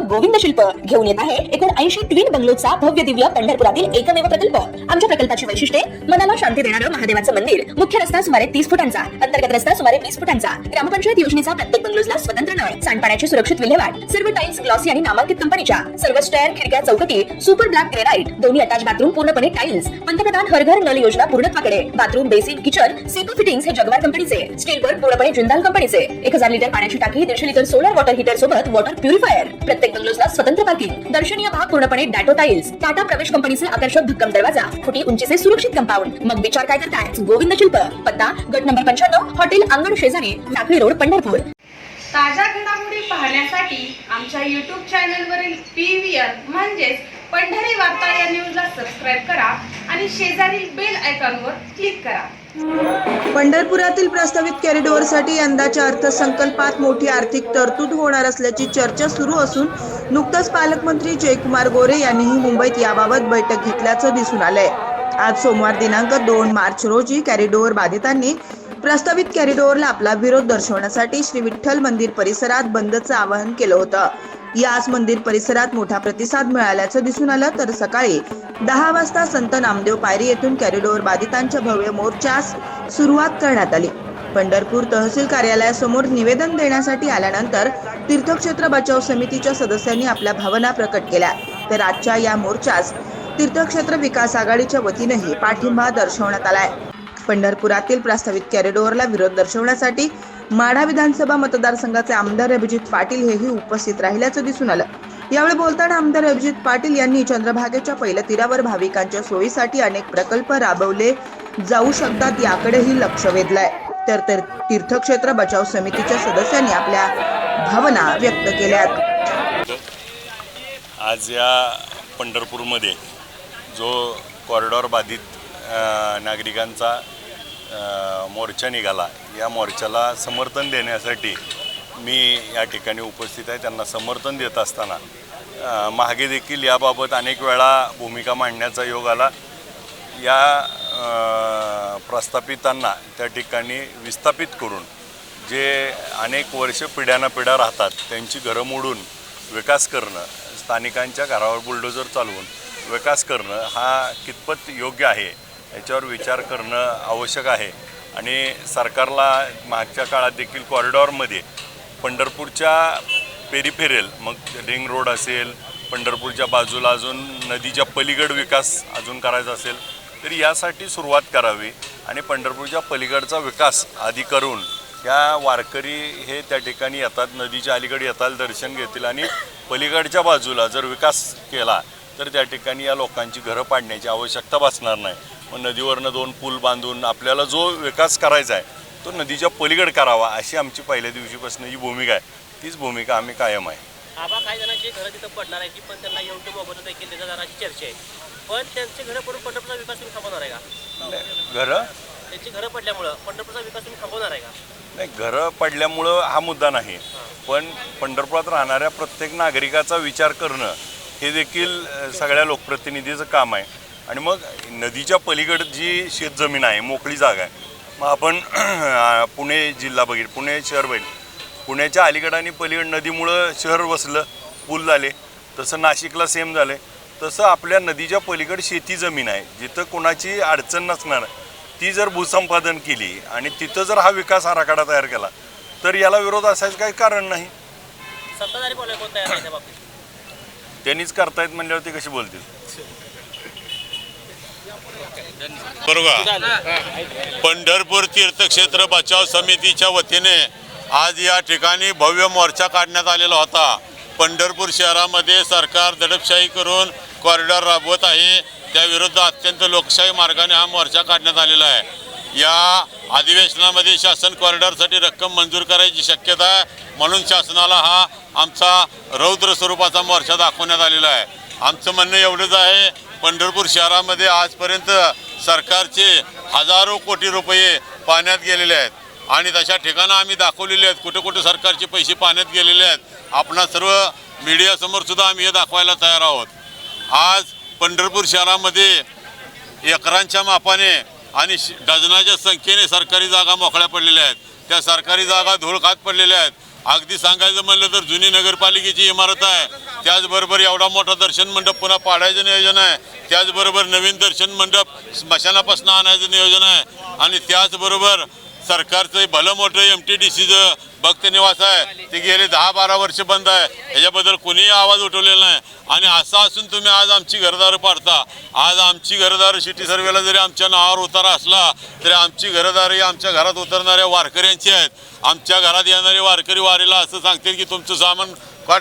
गोविंद शिल्प घेऊन येत आहे एकूण 80 ट्विन बंगलोचा भव्य दिव्य पंढरपुरातील एकमेव प्रकल्प। आमच्या प्रकल्पाची वैशिष्ट्ये मनाला शांती देणारं महादेवाचं मंदिर, मुख्य रस्ता सुमारे 30 फुटांचा, अंतर्गत रस्ता सुमारे 20 फुटांचा, ग्रामपंचायत योजनेचा प्रत्येक बंगलोजला स्वतंत्र नळ, सांडपाण्याची सुरक्षित विल्हेवाट, सर्व टाइल्स ग्लॉसी आणि नामांकित कंपनीच्या, सर्व स्टेअर, खिडक्या, चौकटी सुपर ब्लॅक ग्रेनाइट, दोन्ही अटॅच बाथरूम पूर्णपणे टाइल्स, पंतप्रधान हर घर नल योजना पूर्णत्वाकडे, bathroom, basin, kitchen, CP fittings हे जगवार कंपनीचे, स्टील वर्क पूर्णपणे जिंदाल कंपनीचे, 1000 लिटर पाण्याची टाकी, 150 लिटर सोलर वॉटर हीटर सोबत वॉटर प्युरिफायर, प्रत्येक बंगलोजला स्वतंत्र पार्किंग, दर्शनीय भाग पूर्णपणे डॅटो टाइल्स, टाटा प्रवेश कंपनीचे आकर्षक भक्कम दरवाजा, फुटी उंचीचे सुरक्षित कंपाऊंड। मग विचार काय करताय? गोविंद शिल्प, पत्ता गट नंबर 95, हॉटेल अंगण शेजारी, टाकळी रोड, पंढरपूर। ताज्या घडामोडी पाहण्यासाठी आमच्या YouTube चॅनलवरील PVR म्हणजेच पंढरी वार्ता या न्यूजला सबस्क्राइब करा आणि शेजारील बेल आयकॉनवर क्लिक करा। पंढरपुरातील प्रस्तावित कॉरिडॉरसाठी यंदाच्या अर्थसंकल्पात मोठी आर्थिक तरतूद होणार असल्याची चर्चा सुरू असून नुकताच पालकमंत्री जयकुमार गोरे यांनीही मुंबईत याबाबत बैठक घेतल्याचं दिसून आलंय। आज सोमवार दिनांक 2 मार्च रोजी कॉरिडॉर बाधितांनी प्रस्तावित कॉरिडॉरला आपला विरोध दर्शवण्यासाठी श्री विठ्ठल मंदिर परिसरात बंदचं आवाहन केलं होतं। याच मंदिर परिसरात मोठा प्रतिसाद मिळाल्याचं दिसून आलं, तर सकाळी 10 वाजता संत नामदेव पायरी येथून कॉरिडॉर बाधितांच्या भव्य मोर्चास सुरुवात करण्यात आली। पंढरपूर तहसील कार्यालयासमोर निवेदन देण्यासाठी आल्यानंतर तीर्थक्षेत्र बचाव समितीच्या सदस्यांनी आपल्या भावना प्रकट केल्या, तर आजच्या या मोर्चास तीर्थक्षेत्र विकास आघाडीच्या वतीनेही पाठिंबा दर्शवण्यात आलाय। पंढरपुरातील प्रस्तावित कॉरिडॉरला विरोध दर्शवण्यासाठी माढा विधानसभा मतदारसंघाचे आमदार अभिजित पाटील हेही उपस्थित राहिल्याचं दिसून आलं। यावेळी बोलताना आमदार अभिजित पाटील यांनी चंद्रभागेच्या पहिल्या तीरावर भाविकांच्या सोयीसाठी अनेक प्रकल्प राबवले जाऊ शकतात याकडेही लक्ष वेधलंय, तर तीर्थक्षेत्र बचाव समितीच्या सदस्यांनी आपल्या भावना व्यक्त केल्यात। आज या पंढरपूरमध्ये जो कॉरिडॉर बाधित नागरिकांचा मोर्चा निघाला, या मोर्चाला समर्थन देण्यासाठी मी या ठिकाणी उपस्थित आहे। त्यांना समर्थन देत असताना मागे देखील याबाबत अनेक वेळा भूमिका मांडण्याचा योग आला। या प्रस्थापितांना त्या ठिकाणी विस्थापित करून जे अनेक वर्ष पिढ्यानपिढ्या राहतात त्यांची घरं मोडून विकास करणं, स्थानिकांच्या घरावर बुलडोजर चालवून विकास करणं हा कितपत योग्य आहे याच्यावर विचार करणं आवश्यक आहे। आणि सरकारला मागच्या काळात देखील कॉरिडॉरमध्ये पंढरपूरच्या पेरिफेरल, मग रिंग रोड असेल, पंढरपूरच्या बाजूला अजून नदीच्या पलीकड विकास अजून करायचा असेल तर यासाठी सुरुवात करावी आणि पंढरपूरच्या पलीकडचा विकास आधी करून या वारकरी हे त्या ठिकाणी येतात, नदीच्या अलीकडे येतात, दर्शन घेतील आणि पलीकडच्या बाजूला जर विकास केला तर त्या ठिकाणी या लोकांची घरं पाडण्याची आवश्यकता भासणार नाही। मग नदीवरनं 2 पूल बांधून आपल्याला जो विकास करायचा आहे तो नदीच्या पलीकडे करावा अशी आमची पहिल्या दिवशीपासून जी भूमिका आहे तीच भूमिका आम्ही कायम आहे। आबा काही जणांची घरं तिथं पडणार आहे ती पण त्यांना योग्य मोबदला देखील त्याच्या जराची चर्चा आहे, पण त्यांचे घरं पडून पंढरपूरचा विकास तुम्ही थांबवणार आहे का? घरं त्यांची घरं पडल्यामुळं पंढरपूरचा विकास तुम्ही थांबवणार आहे का? नाही, घरं पडल्यामुळं हा मुद्दा नाही, पण पंढरपुरात राहणाऱ्या प्रत्येक नागरिकाचा विचार करणं हे देखील सगळ्या लोकप्रतिनिधीचं काम आहे। आणि मग नदीच्या पलीकडे जी शेतजमीन आहे, मोकळी जागा आहे, मग आपण पुणे जिल्हा बघितलं, पुणे शहर बघितलं, पुण्याच्या अलीकडं आणि पलीकडे नदीमुळं शहर वसलं, पूल झाले, तसं नाशिकला सेम झाले, तसं आपल्या नदीच्या पलीकडे शेती जमीन आहे जिथं कोणाची अडचण नसणार, ती जर भूसंपादन केली आणि तिथं जर हा विकास आराखडा तयार केला तर याला विरोध असायचं काही कारण नाही। सत्ताधारी बोलायला कोण तयार नाही त्या बाबतीत? त्यांनीच करतायत म्हणल्यावर ते कशी बोलतील? बरोबर। पंढरपूर तीर्थक्षेत्र बचाव समितीच्या वतीने आज या ठिकाणी भव्य मोर्चा काढण्यात आलेला होता। पंढरपूर शहरामध्ये सरकार दडपशाही करून कॉरिडॉर राबवत आहे, त्याविरुद्ध अत्यंत लोकशाही मार्गाने हा मोर्चा काढण्यात आलेला आहे। या अधिवेशनामध्ये शासन कॉरिडॉरसाठी रक्कम मंजूर करायची शक्यता आहे, म्हणून शासनाला हा आमचा रौद्र स्वरूपाचा मोर्चा दाखवण्यात आलेला आहे। आमचं म्हणणं एवढंच आहे, पंढरपूर शहरामध्ये आजपर्यंत सरकारचे हजारो कोटी रुपये पाण्यात गेलेले आहेत आणि तशा ठिकाणं आम्ही दाखवलेले आहेत कुठे कुठे सरकारचे पैसे पाण्यात गेलेले आहेत। आपणा सर्व मीडियासमोर सुद्धा आम्ही हे दाखवायला तयार आहोत। आज पंढरपूर शहरामध्ये एकरांच्या मापाने आणि डझनाच्या संख्येने सरकारी जागा मोकळ्या पडलेल्या आहेत। त्या सरकारी जागा धूळ खात पडलेल्या आहेत। अगदी सांगायचं म्हणलं तर जुनी नगरपालिकेची इमारत आहे त्याचबरोबर एवढा मोठा दर्शन मंडप पुन्हा पाडायचं नियोजन आहे, त्याचबरोबर नवीन दर्शन मंडप स्मशानापासून आणायचं नियोजन आहे आणि त्याचबरोबर सरकारचं भलं मोठं MTDCचं भक्त निवास आहे, ते गेले 10-12 वर्ष बंद आहे, ह्याच्याबद्दल कोणीही आवाज उठवलेला नाही. आणि असं असून तुम्ही आज आमची घरदारं पाडता. आज आमची घरदारं सिटी सर्वेला जरी आमच्या नावावर उतारा असला तरी आमची घरदारं ही आमच्या घरात उतरणाऱ्या वारकऱ्यांची आहेत. आमच्या घरात येणारे वारकरी वारीला असं सांगतील की तुमचं सामान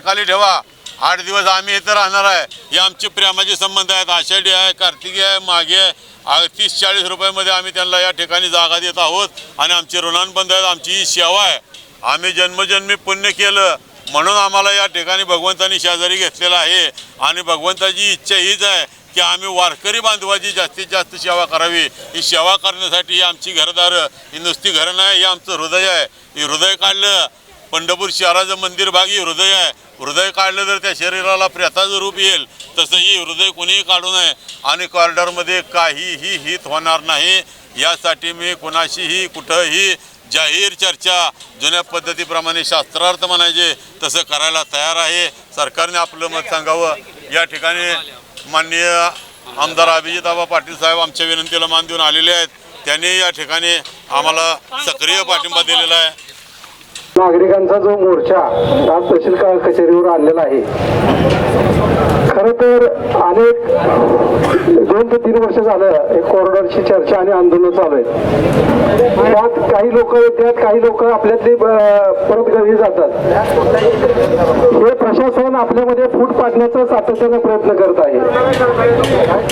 खाली ठेवा, 8 दिवस आम्ही इथं राहणार आहे. हे आमचे प्रेमाचे संबंध आहेत. आषाढी आहे, कार्तिकी आहे, मागे आहे. 30-40 रुपयामध्ये आम्ही त्यांना या ठिकाणी जागा देत आहोत आणि आमचे ऋणानुबंध आहेत. आमची ही सेवा आहे. आम्ही जन्मजन्मी पुण्य केलं म्हणून आम्हाला या ठिकाणी भगवंतांनी शेजारी घेतलेला आहे आणि भगवंताची इच्छा हीच आहे की आम्ही वारकरी बांधवाची जास्तीत जास्त सेवा करावी. ही सेवा करण्यासाठी ही आमची घरदारं, ही नुसती घरं नाही, हे आमचं हृदय आहे. हे हृदय काढलं, पंढरपूर शहराचं मंदिर भाग ही हृदय आहे. हृदय काढलं तर त्या शरीराला प्रेताचं रूप येईल, तसंही हृदय कोणीही काढू नये आणि कॉरिडॉरमध्ये काहीही हित होणार नाही. यासाठी मी कुणाशीही कुठंही जाहीर चर्चा जुन्या पद्धतीप्रमाणे शास्त्रार्थ म्हणायचे तसं करायला तयार आहे. सरकारने आपलं मत सांगावं. या ठिकाणी माननीय आमदार अभिजितआबा पाटील साहेब आमच्या विनंतीला मान देऊन आलेले आहेत. त्यांनी या ठिकाणी आम्हाला सक्रिय पाठिंबा दिलेला आहे. नागरिकांचा जो मोर्चा आज तहसील कचेरीवर आणलेला आहे, खरं तर अनेक 2 ते 3 वर्ष झालं एक कॉरिडॉरची चर्चा आणि आंदोलन चालू आहे. त्यात काही लोक आपल्यातली परत घरी जातात. हे प्रशासन आपल्यामध्ये फूट पाडण्याचा सातत्याने प्रयत्न करत आहे.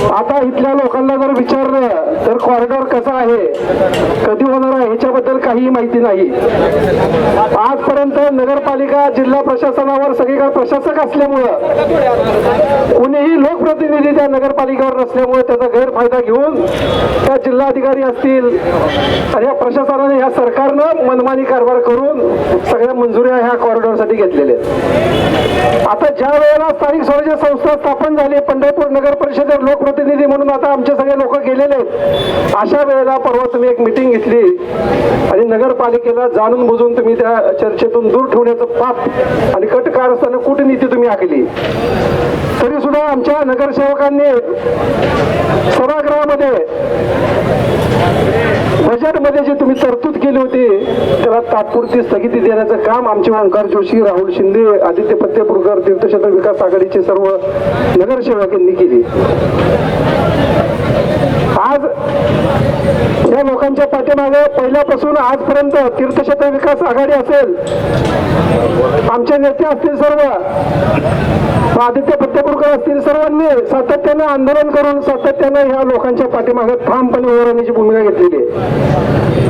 आता इथल्या लोकांना जर विचारलं तर कॉरिडॉर कसा आहे, कधी होणार आहे ह्याच्याबद्दल काही माहिती नाही. आजपर्यंत नगरपालिका जिल्हा प्रशासनावर सगळीकडे प्रशासक असल्यामुळं कुणीही लोकप्रतिनिधी त्या नगरपालिकेवर नसल्यामुळे त्याचा गैरफायदा घेऊन त्या जिल्हाधिकारी असतील आणि या प्रशासनाने या सरकारनं मनमानी कारभार करून सगळ्या मंजुऱ्या ह्या कॉरिडॉरसाठी घेतलेल्या आहेत. आता ज्या वेळेला स्थानिक स्वराज्य संस्था स्थापन झाली, पंढरपूर नगर परिषदेवर लोकप्रतिनिधी म्हणून आता आमचे सगळे लोक गेलेले आहेत. अशा वेळेला परवा तुम्ही एक मिटिंग घेतली आणि नगरपालिकेला जाणून बुजून तुम्ही त्या चर्चेतून दूर ठेवण्याचं पाप आणि कट कारस्थाने कूटनीती तुम्ही आखली. तरी सुद्धा आमच्या नगरसेवकांनी सभागृहामध्ये बजेटमध्ये जी तुम्ही तरतूद केली होती त्याला तात्पुरती स्थगिती देण्याचं काम आमचे ओंकार जोशी, राहुल शिंदे, आदित्य फत्तेपूरकर, तीर्थक्षेत्र विकास आघाडीचे सर्व नगरसेवकांनी केली. आज या लोकांच्या पाठीमागे पहिल्यापासून आजपर्यंत तीर्थक्षेत्र विकास आघाडी असेल, आमचे नेते असतील, सर्व आदित्य फत्तेपूरकर असतील, सर्वांनी सातत्याने आंदोलन करून सातत्याने ह्या लोकांच्या पाठीमागे ठामपणे उभं राहण्याची भूमिका घेतलेली आहे.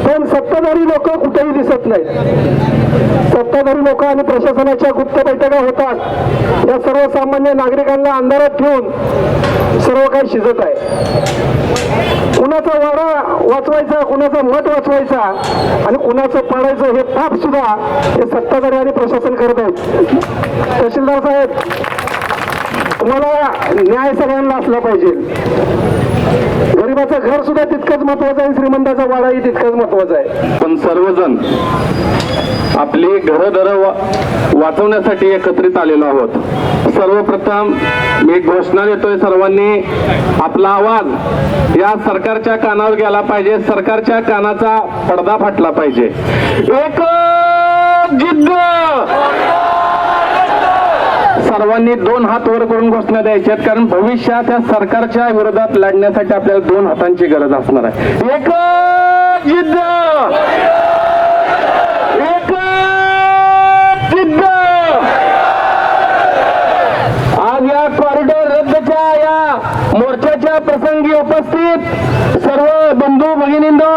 पण सत्ताधारी लोक कुठेही दिसत नाहीत. सत्ताधारी लोक आणि प्रशासनाच्या गुप्त बैठका होतात. या सर्वसामान्य नागरिकांना अंधारात ठेवून सर्व काही शिजत आहे. कुणाचा वाडा वाचवायचा, कुणाचा मठ वाचवायचा आणि कुणाचं पाडायचं हे पाप सुद्धा हे सत्ताधारी आणि प्रशासन करत आहेत. तहसीलदार साहेब, तुम्हाला न्याय सगळ्यांना असला पाहिजे. गरिबाचं घर सुद्धा तितकंच महत्वाचं आहे, श्रीमंताचा वाडाही तितकंच महत्वाचा आहे. पण सर्वजण आपली घरदारं वाचवण्यासाठी एकत्रित आलेलो आहोत. सर्वप्रथम मी घोषणा देतोय, सर्वांनी आपला आवाज या सरकारच्या कानावर गेला पाहिजे. सरकारच्या कानाचा पडदा फाटला पाहिजे. एक जिद्द, सर्वांनी 2 हात वर करून घोषणा द्यायच्या आहेत, कारण भविष्यात या सरकारच्या विरोधात लढण्यासाठी आपल्याला 2 हातांची गरज असणार आहे. एक जिद्द, एक जिद्द. आज या कॉरिडॉर रद्दच्या या मोर्चाच्या प्रसंगी उपस्थित सर्व बंधू भगिनींनो,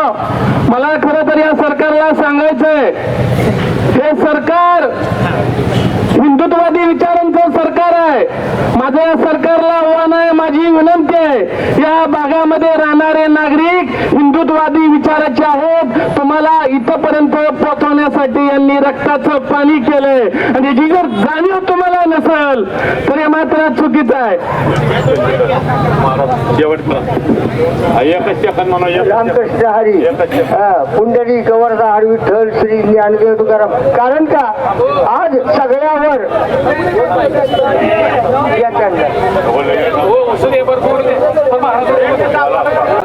मला खरं तर या सरकारला सांगायचंय, हे सरकार हिंदुत्ववादी विचारांचं सरकार आहे. माझं या सरकारला आव्हान आहे, माझी विनंती आहे, या भागामध्ये राहणारे नागरिक हिंदुत्ववादी विचाराचे आहेत. तुम्हाला इथपर्यंत पोहोचवण्यासाठी यांनी रक्ताचं पाणी केलंय आणि याची जर जाणीव तुम्हाला नसेल तर हे मात्र चुकीचं आहे. रामकृष्ण हरी पुंडरी गवर्धा हरी विठ्ठल श्री ज्ञानदेव तुकाराम. कारण का आज सगळ्यावर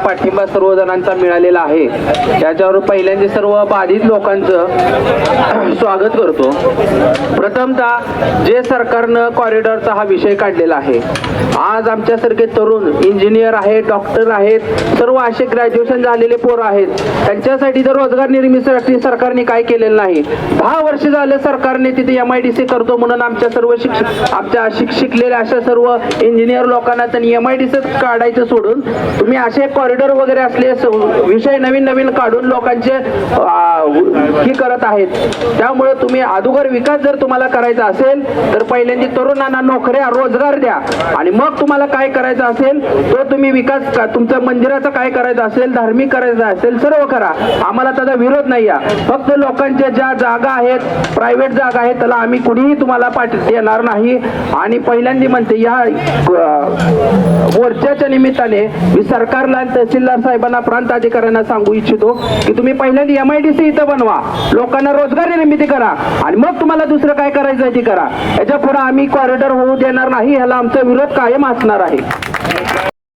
पाठिंबा सर्व जणांचा मिळालेला आहे. त्याच्यावर पहिल्यांदा सर्व बाधित लोकांचं स्वागत करतो. प्रथमतः जे सरकारनं कॉरिडॉरचा हा विषय काढलेला आहे, आज आमच्यासारखे तरुण इंजिनियर आहेत, डॉक्टर आहेत, सर्व असे ग्रॅज्युएशन झालेले पोरं आहेत, त्यांच्यासाठी जर रोजगार निर्मितीसाठी सरकारने काय केलेलं नाही. 10 वर्ष झाले सरकारने तिथे MIDC करतो म्हणून आमच्या सर्व शिकलेल्या अशा सर्व इंजिनियर लोकांना त्यांनी MIDC काढायचं सोडून तुम्ही असे कॉरिडॉर वगैरे असले विषय नवीन काढून लोकांचे ही करत आहेत. त्यामुळे तुम्ही अगोदर विकास जर तुम्हाला करायचा असेल तर पहिल्यांदा तरुणांना नोकऱ्या रोजगार द्या आणि मग तुम्हाला काय करायचं असेल तो तुम्ही विकास तुमच्या मंदिराचा काय करायचं असेल, धार्मिक करायचं असेल, सर्व करा. आम्हाला त्याचा विरोध नाही आहे. फक्त लोकांच्या ज्या जागा आहेत, प्रायव्हेट जागा आहेत, त्याला आम्ही कुणीही तुम्हाला देणार नाही. आणि पहिल्यांदा म्हणते या मोर्चाच्या निमित्ताने मी सरकारला तहसीलदार साहेबांना, प्रांत अधिकाऱ्यांना सांगू इच्छितो की तुम्ही पहिल्यांदा MIDC इथं बनवा, लोकांना रोजगार निर्मिती करा आणि मग तुम्हाला दुसरं काय करायचं ते करा. याच्या पुढे आम्ही कॉरिडॉर होऊ देणार नाही. ह्याला आमचा विरोध कायम असणार आहे.